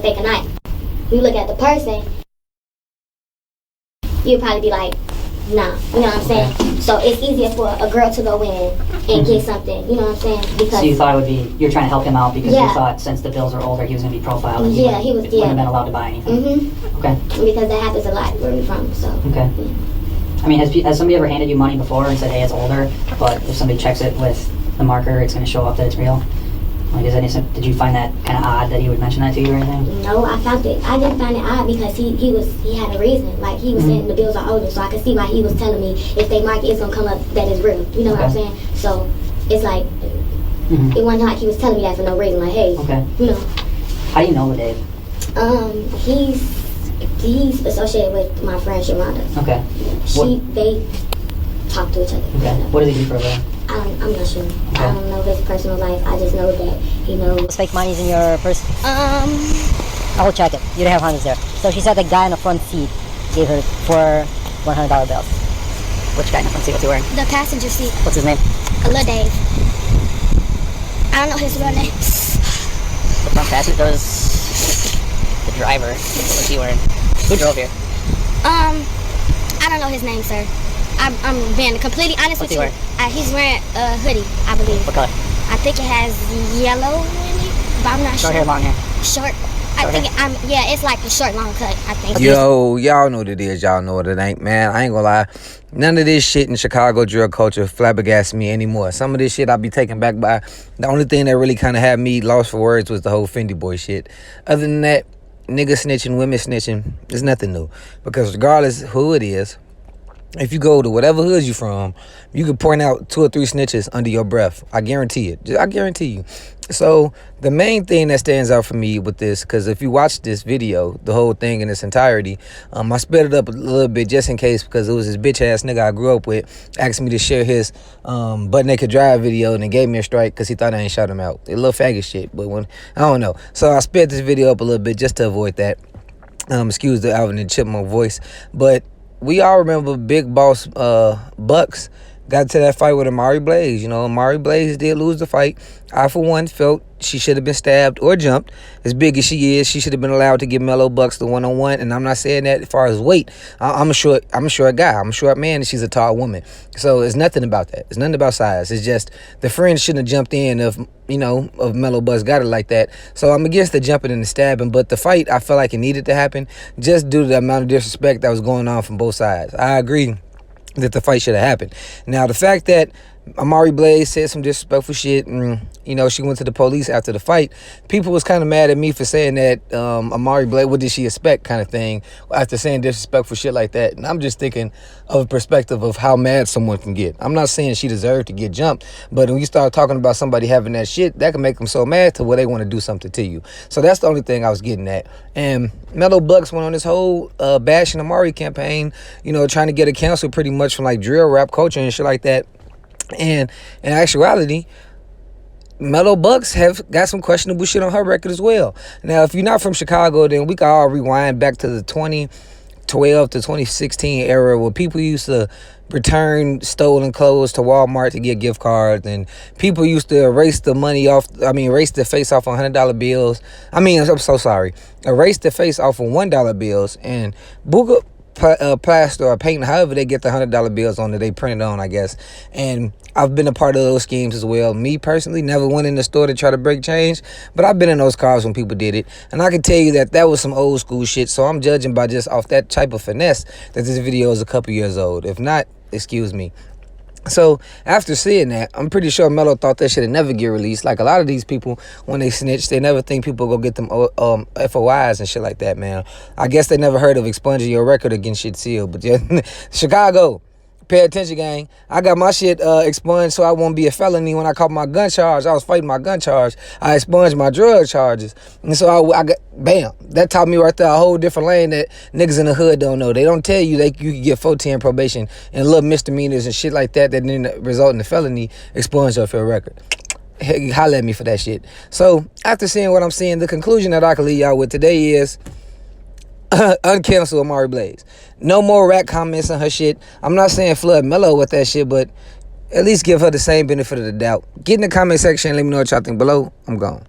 fake a knife. You look at the person, you'd probably be like, nah, you know what I'm saying? Okay. So it's easier for a girl to go in and get something, you know what I'm saying? Because so you thought it would be, you're trying to help him out because Yeah. you thought since the bills were older, he was going to be profiled and Yeah, he wouldn't have been allowed to buy anything. Okay. Because that happens a lot where we're from, so. Okay. Yeah. I mean, has somebody ever handed you money before and said, hey, it's older, but if somebody checks it with the marker, it's going to show up that it's real? Like, did you find that kind of odd that he would mention that to you or anything? No, I didn't find it odd because he had a reason. Like, he was saying the bills are older, so I could see why he was telling me if they mark it, it's gonna come up that it's real. You know what I'm saying? So it's like it wasn't like he was telling me that for no reason. Like, hey, you know. How do you know Dave? He's associated with my friend Sharonda. Okay. They talk to each other. Okay. What does he do for a living? I'm not sure. Okay. I don't know his personal life. I just know that he knows. Fake money's in your purse? I will check it. You don't have hundreds there. So she said the guy in the front seat gave her 4 $100 bills. Which guy in the front seat? What's he wearing? The passenger seat. What's his name? Lil Dave. I don't know his real name. The front passenger was the driver. What's he wearing? Who drove here? I don't know his name, sir. I'm being completely honest with you. What's he wearing? He's wearing a hoodie, I believe. What color? I think it has yellow in it, but I'm not sure. Short hair, long hair? Short. I think it's like a short, long cut, I think. Yo, y'all know what it is. Y'all know what it ain't, man. I ain't gonna lie. None of this shit in Chicago drug culture flabbergasts me anymore. Some of this shit I be taken back by. The only thing that really kind of had me lost for words was the whole Fendi boy shit. Other than that, nigga snitching, women snitching, there's nothing new. Because regardless who it is, if you go to whatever hood you from, you can point out 2 or 3 snitches under your breath. I guarantee it. I guarantee you. So the main thing that stands out for me with this, because if you watch this video, the whole thing in its entirety, I sped it up a little bit just in case, because it was this bitch ass nigga I grew up with asked me to share his butt naked drive video, and it gave me a strike because he thought I ain't shut him out. A little faggot shit, but when I don't know. So I sped this video up a little bit just to avoid that. Excuse the Alvin and Chipmunk voice, but we all remember Big Boss Buckz got to that fight with Amari Blaze. You know, Amari Blaze did lose the fight. I, for one, felt she should have been stabbed or jumped. As big as she is, she should have been allowed to give Mello Buckz the one-on-one. And I'm not saying that as far as weight. I'm a short guy. I'm a short man, and she's a tall woman. So it's nothing about that. It's nothing about size. It's just the friends shouldn't have jumped in if Mello Buckz got it like that. So I'm against the jumping and the stabbing. But the fight, I felt like it needed to happen just due to the amount of disrespect that was going on from both sides. I agree that the fight should have happened. Now, the fact that Amari Blaze said some disrespectful shit and, she went to the police after the fight, people was kind of mad at me for saying that Amari Blaze, what did she expect kind of thing after saying disrespectful shit like that. And I'm just thinking of a perspective of how mad someone can get. I'm not saying she deserved to get jumped, but when you start talking about somebody having that shit, that can make them so mad to where they want to do something to you. So that's the only thing I was getting at. And Mello Buckz went on this whole bashing Amari campaign, trying to get her canceled pretty much from like drill rap culture and shit like that. And in actuality, Mello Buckz have got some questionable shit on her record as well. Now, if you're not from Chicago, then we can all rewind back to the 2012 to 2016 era where people used to return stolen clothes to Walmart to get gift cards, and people used to erase the face off on $100 bills. I'm so sorry. Erase the face off on $1 bills and book plaster or paint, however they get the $100 bills on that they printed on, I guess. And I've been a part of those schemes as well. Me personally, never went in the store to try to break change, but I've been in those cars when people did it, and I can tell you that was some old school shit. So I'm judging by just off that type of finesse that this video is a couple years old. If not, excuse me. So after seeing that, I'm pretty sure Mello thought that shit would never get released. Like a lot of these people, when they snitch, they never think people go get them FOIs and shit like that, man. I guess they never heard of expunging your record against shit sealed. But yeah, Chicago, pay attention, gang. I got my shit expunged so I won't be a felony when I caught my gun charge. I was fighting my gun charge. I expunged my drug charges. And so I got, bam. That taught me right there a whole different lane that niggas in the hood don't know. They don't tell you you can get 14 probation and little misdemeanors and shit like that then result in a felony expunged off your record. Hey, holla at me for that shit. So after seeing what I'm seeing, the conclusion that I can leave y'all with today is uncancel Amari Blaze. No more rat comments on her shit. I'm not saying flood Mello with that shit, but at least give her the same benefit of the doubt. Get in the comment section and let me know what y'all think below. I'm gone.